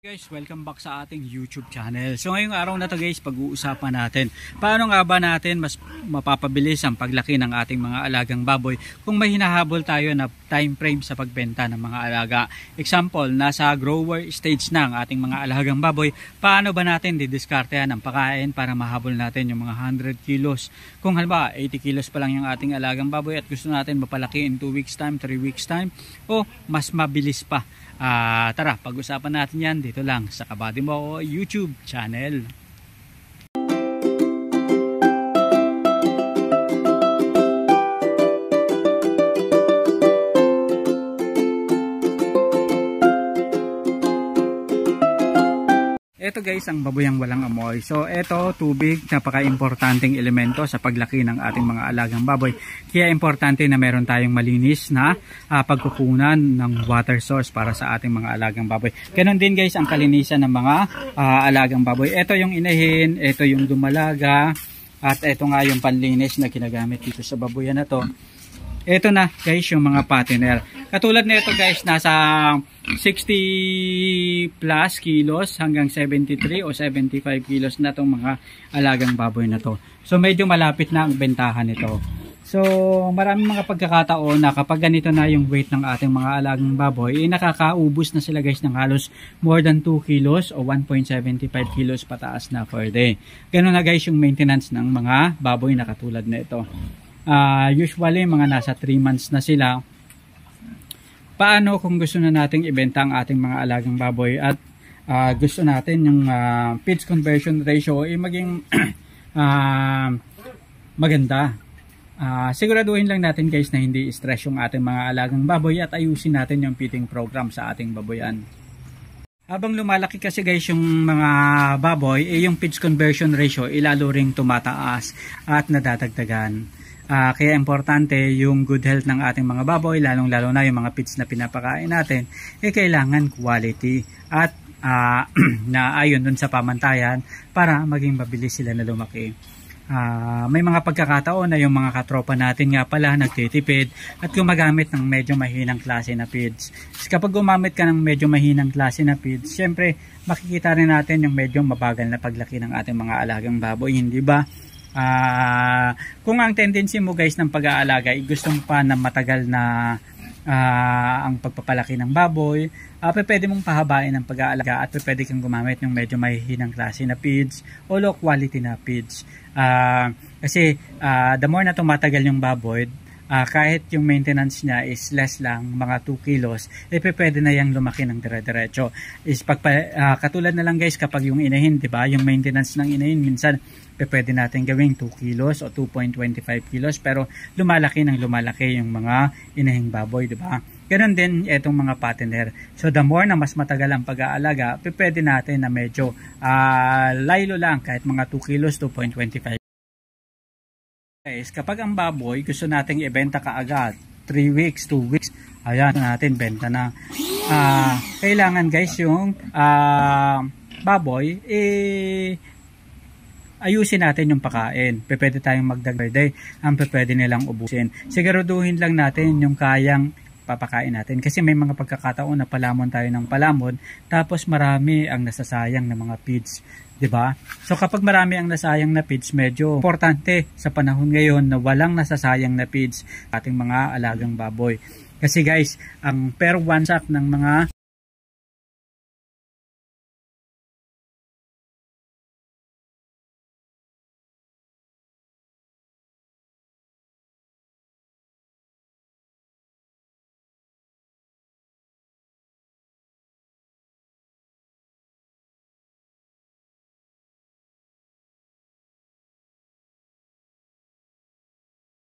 Guys, welcome back sa ating YouTube channel. So ngayong araw na to guys, pag-uusapan natin paano nga ba natin mas mapapabilis ang paglaki ng ating mga alagang baboy kung may hinahabol tayo na time frame sa pagbenta ng mga alaga. Example, nasa grower stage na ang ating mga alagang baboy, paano ba natin didiskartehan ang pagkain para mahabol natin yung mga 100 kilos. Kung halimbawa 80 kilos pa lang yung ating alagang baboy at gusto natin mapalaki in 2 weeks time, 3 weeks time o mas mabilis pa. Tara, pag-usapan natin yan dito lang sa Kabady Mo YouTube channel. Ito guys, ang baboyang walang amoy. So ito, tubig, napaka-importanting elemento sa paglaki ng ating mga alagang baboy. Kaya importante na meron tayong malinis na pagkukunan ng water source para sa ating mga alagang baboy. Ganon din guys ang kalinisan ng mga alagang baboy. Ito yung inahin, ito yung dumalaga, at ito nga yung panlinis na ginagamit dito sa baboyan na to. Ito na guys yung mga patiner. Katulad nito guys, nasa 60 plus kilos hanggang 73 o 75 kilos na itong mga alagang baboy na to. So medyo malapit na ang bentahan nito. So maraming mga pagkakataon na kapag ganito na yung weight ng ating mga alagang baboy, nakakaubos na sila guys ng halos more than 2 kilos o 1.75 kilos pataas na per day. Ganun na guys yung maintenance ng mga baboy na katulad na ito. Usually mga nasa 3 months na sila. Paano kung gusto na nating ibenta ang ating mga alagang baboy at gusto natin yung feeds conversion ratio ay maging maganda. Siguraduhin lang natin guys na hindi stress yung ating mga alagang baboy at ayusin natin yung feeding program sa ating baboyan. Habang lumalaki kasi guys yung mga baboy, yung feeds conversion ratio ilalo ring tumataas at nadadagdagan. Kaya importante yung good health ng ating mga baboy, lalong-lalo na yung mga feeds na pinapakain natin, kailangan quality at na ayon dun sa pamantayan para maging mabilis sila na lumaki. May mga pagkakataon na yung mga katropa natin nga pala nagtitipid at gumagamit ng medyo mahinang klase na feeds. Kapag gumamit ka ng medyo mahinang klase na feeds, syempre makikita rin natin yung medyo mabagal na paglaki ng ating mga alagang baboy, hindi ba? Kung ang tendency mo guys ng pag-aalaga ay gusto mo pa na matagal na ang pagpapalaki ng baboy, pwede mong pahabain ang pag-aalaga at pwede kang gumamit ng medyo mahihinang klase na feeds o low quality na feeds. Kasi the more na tumatagal yung baboy, kahit yung maintenance niya is less lang, mga 2 kilos, pwede na yung lumaki ng dire-diretso. Katulad na lang guys kapag yung inahin, diba? Yung maintenance ng inahin, minsan pwede natin gawing 2 kilos o 2.25 kilos, pero lumalaki ng lumalaki yung mga inahing baboy, diba? Ganon din itong mga patiner. So the more na mas matagal ang pag-aalaga, pwede natin na medyo laylo lang, kahit mga 2 kilos, 2.25. Guys, kapag ang baboy gusto nating ibenta kaagad, 3 weeks, 2 weeks, ayan natin benta na. Kailangan guys yung baboy ayusin natin yung pagkain. Pwede tayong magdagdag per day, ang pwede nilang ubusin. Siguraduhin lang natin yung kayang papakain natin kasi may mga pagkakataon na palamon tayo ng palamon tapos marami ang nasasayang ng mga feeds, diba? So kapag marami ang nasayang na feeds, medyo importante sa panahon ngayon na walang nasasayang na feeds ating mga alagang baboy. Kasi guys, ang per one sack ng mga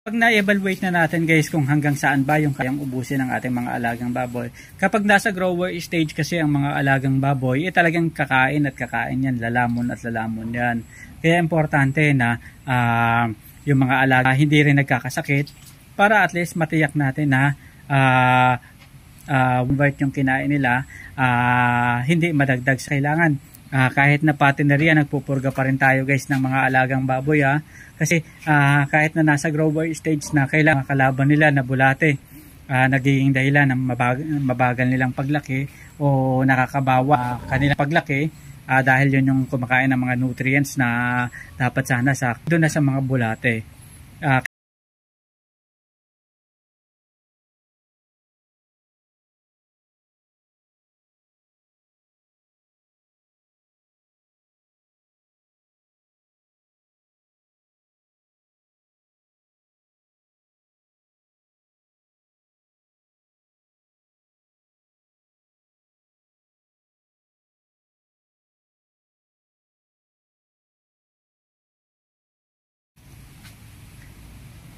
pag na-evaluate na natin guys kung hanggang saan ba yung kayang ubusin ng ating mga alagang baboy. Kapag nasa grower stage kasi ang mga alagang baboy, talagang kakain at kakain yan, lalamon at lalamon yan. Kaya importante na yung mga alaga hindi rin nagkakasakit para at least matiyak natin na yung kinain nila hindi madagdag sa kailangan. Kahit na patineria, nagpupurga pa rin tayo guys ng mga alagang baboy kasi kahit na nasa grower stage na, kailangan kalaban nila na bulate, nagiging dahilan ng mabagal nilang paglaki o nakakabawa kanilang paglaki, dahil yun yung kumakain ng mga nutrients na dapat sana sa doon na sa mga bulate.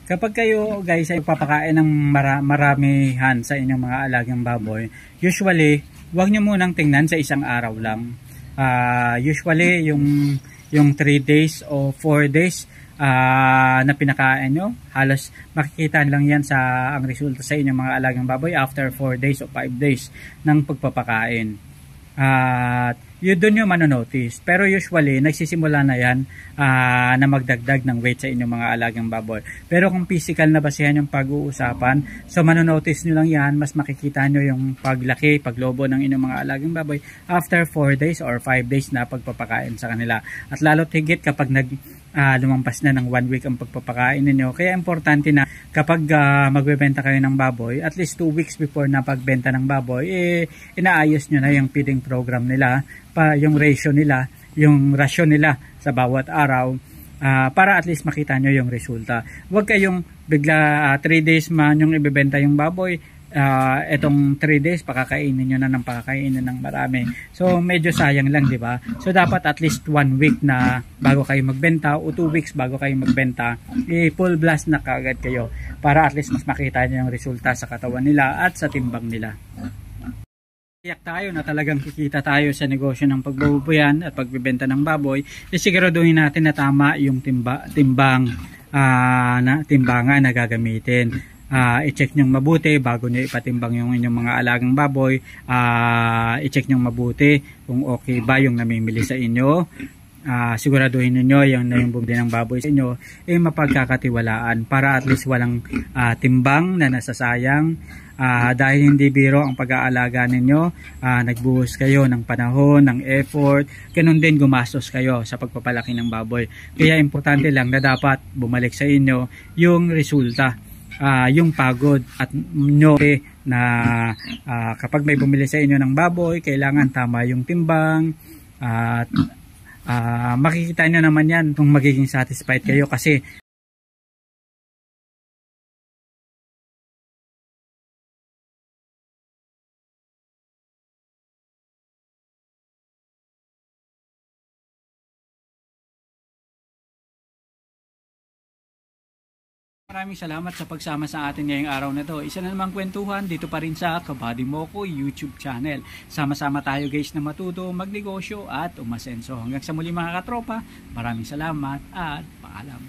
Kapag kayo guys ay papakain ng maramihan sa inyong mga alagang baboy, usually huwag nyo munang tingnan sa isang araw lang. Usually yung 3 days o 4 days na pinakain nyo, halos makikita lang yan sa ang resulta sa inyong mga alagang baboy after 4 days o 5 days ng pagpapakain. At yun doon yung manonotice. Pero usually, nagsisimula na yan na magdagdag ng weight sa inyong mga alagang baboy. Pero kung physical na basihan yung pag-uusapan, so manonotice nyo lang yan, mas makikita nyo yung paglaki, paglobo ng inyong mga alagang baboy after 4 days or 5 days na pagpapakain sa kanila. At lalo't higit kapag lumampas na ng 1 week ang pagpapakain ninyo. Kaya importante na kapag magbebenta kayo ng baboy, at least 2 weeks before na pagbenta ng baboy, inaayos nyo na yung feeding program nila, yung ratio nila, yung rasyon nila sa bawat araw, para at least makita nyo yung resulta. Huwag kayong bigla 3 days man yung ibebenta yung baboy, etong 3 days pakakainin nyo na ng pakakainin ng marami. So medyo sayang lang, di ba? So dapat at least 1 week na bago kayo magbenta o 2 weeks bago kayo magbenta, full blast na kagad kayo para at least mas makita nyo yung resulta sa katawan nila at sa timbang nila. Tiyak tayo na talagang kikita tayo sa negosyo ng pagbabubuyan at pagbebenta ng baboy, siguraduhin natin na tama yung timbangan na gagamitin. I-check nyong mabuti bago nyo ipatimbang yung inyong mga alagang baboy. I-check nyong mabuti kung okay ba yung namimili sa inyo. Siguraduhin niyo yung bumili ng baboy sa inyo mapagkakatiwalaan para at least walang timbang na nasasayang. Dahil hindi biro ang pag-aalaga ninyo, nagbuhos kayo ng panahon, ng effort, ganun din gumastos kayo sa pagpapalaki ng baboy. Kaya importante lang na dapat bumalik sa inyo yung resulta, yung pagod at nyo na kapag may bumili sa inyo ng baboy, kailangan tama yung timbang at makikita nyo naman yan kung magiging satisfied kayo kasi maraming salamat sa pagsama sa atin ngayong araw na to. Isa na namang kwentuhan dito pa rin sa Kabady Moko YouTube channel. Sama-sama tayo guys na matuto, magnegosyo at umasenso. Hanggang sa muli mga katropa, maraming salamat at paalam.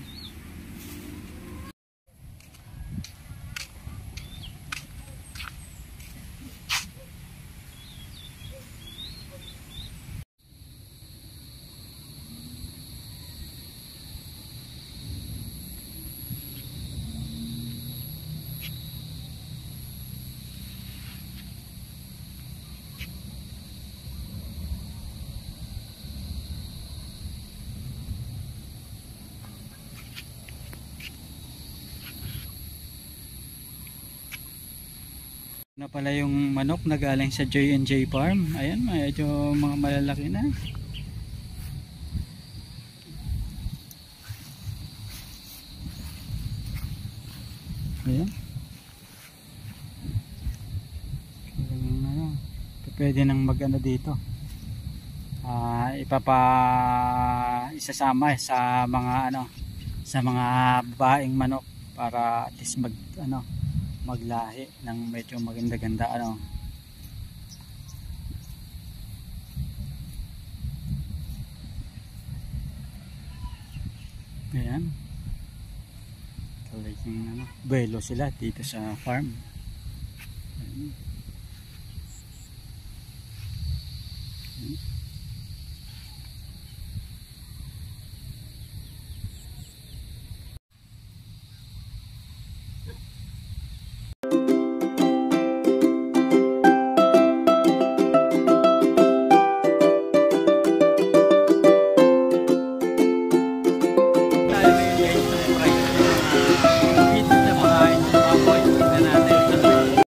Na pala yung manok na galing sa J&J Farm. Ayan, medyo mga malalaki na. Ayan. Pwede nang mag-ano dito. Isasama sa mga sa mga babaeng manok para at least maglahi ng medyo maganda-ganda Ayan. Talagang buwelo sila dito sa farm.